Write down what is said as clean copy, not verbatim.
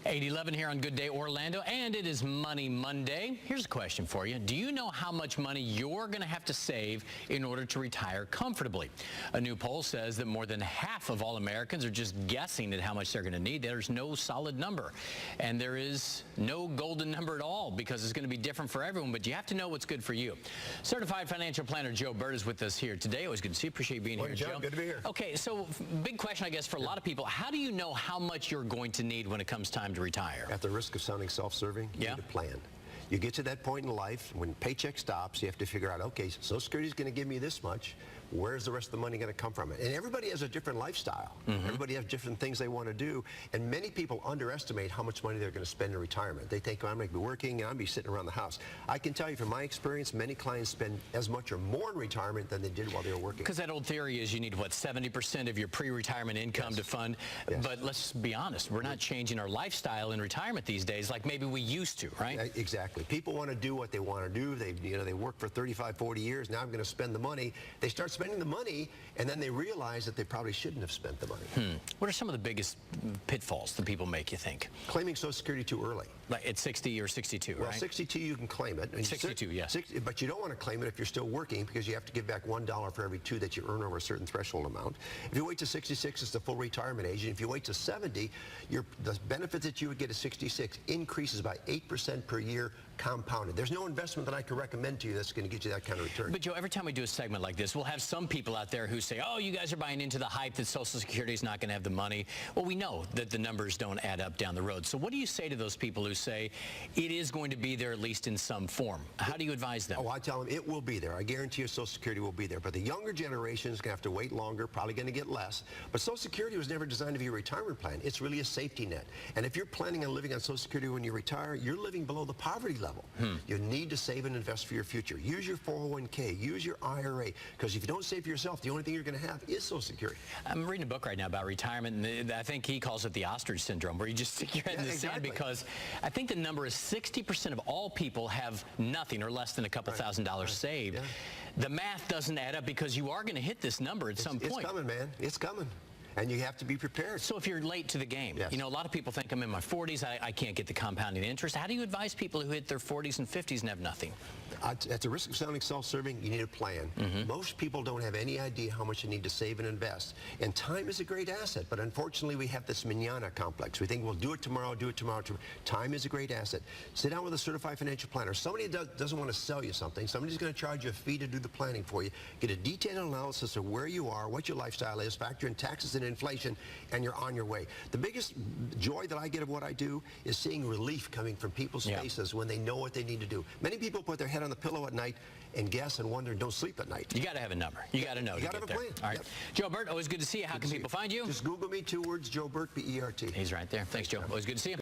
8:11 here on Good Day Orlando, and it is Money Monday. Here's a question for you. Do you know how much money you're going to have to save in order to retire comfortably? A new poll says that more than half of all Americans are just guessing at how much they're going to need. There's no solid number, and there is no golden number at all because it's going to be different for everyone, but you have to know what's good for you. Certified financial planner Joe Burt is with us here today. Always good to see you. Appreciate you being here, Joe. Good to be here. Okay, so big question, I guess, for a lot of people. How do you know how much you're going to need when it comes time to retire? At the risk of sounding self-serving, you need a plan. You get to that point in life when paycheck stops, you have to figure out, okay, Social Security is going to give me this much. Where's the rest of the money going to come from? And everybody has a different lifestyle. Everybody has different things they want to do. And many people underestimate how much money they're going to spend in retirement. They think, oh, I'm going to be working and I'm going to be sitting around the house. I can tell you from my experience, many clients spend as much or more in retirement than they did while they were working. Because that old theory is you need, what, 70% of your pre-retirement income to fund. But let's be honest, we're not changing our lifestyle in retirement these days like maybe we used to, right? Exactly. People want to do what they want to do. They work for 35, 40 years. Now I'm going to spend the money. They start spending the money, and then they realize that they probably shouldn't have spent the money. What are some of the biggest pitfalls that people make, you think? Claiming Social Security too early. Like at 60 or 62, well, right? 62 you can claim it. 62, yes. But you don't want to claim it if you're still working because you have to give back $1 for every 2 that you earn over a certain threshold amount. If you wait to 66, it's the full retirement age. And if you wait to 70, the benefit that you would get at 66 increases by 8% per year compounded. There's no investment that I could recommend to you that's going to get you that kind of return. But Joe, every time we do a segment like this, we'll have some people out there who say, oh, you guys are buying into the hype that Social Security is not going to have the money. Well, we know that the numbers don't add up down the road. So what do you say to those people who say it is going to be there at least in some form? How do you advise them? Oh, I tell them it will be there. I guarantee you Social Security will be there. But the younger generation is going to have to wait longer, probably going to get less. But Social Security was never designed to be a retirement plan. It's really a safety net. And if you're planning on living on Social Security when you retire, you're living below the poverty level. You need to save and invest for your future. Use your 401k, use your IRA, because if you don't save for yourself, the only thing you're going to have is Social Security. I'm reading a book right now about retirement, and I think he calls it the ostrich syndrome, where you just stick your head in the sand, because I think the number is 60% of all people have nothing or less than a couple $1,000s saved. The math doesn't add up because you are going to hit this number at some point. It's coming, man. It's coming. And you have to be prepared. So if you're late to the game, you know, a lot of people think I'm in my 40s, I can't get the compounding interest. How do you advise people who hit their 40s and 50s and have nothing? At the risk of sounding self-serving, you need a plan. Most people don't have any idea how much you need to save and invest. And time is a great asset, but unfortunately we have this manana complex. We think we'll do it tomorrow, do it tomorrow. Time is a great asset. Sit down with a certified financial planner. Somebody doesn't want to sell you something. Somebody's going to charge you a fee to do the planning for you. Get a detailed analysis of where you are, what your lifestyle is, factor in taxes and inflation, and you're on your way. The biggest joy that I get of what I do is seeing relief coming from people's faces when they know what they need to do. Many people put their head on the pillow at night and guess and wonder and don't sleep at night. You got to have a number. You got to know. You got to have a plan. All right. Joe Burt, always good to see you. How can people find you? Just Google me, 2 words, Joe Burt, B-E-R-T. He's right there. Thanks, Joe. Always good to see you.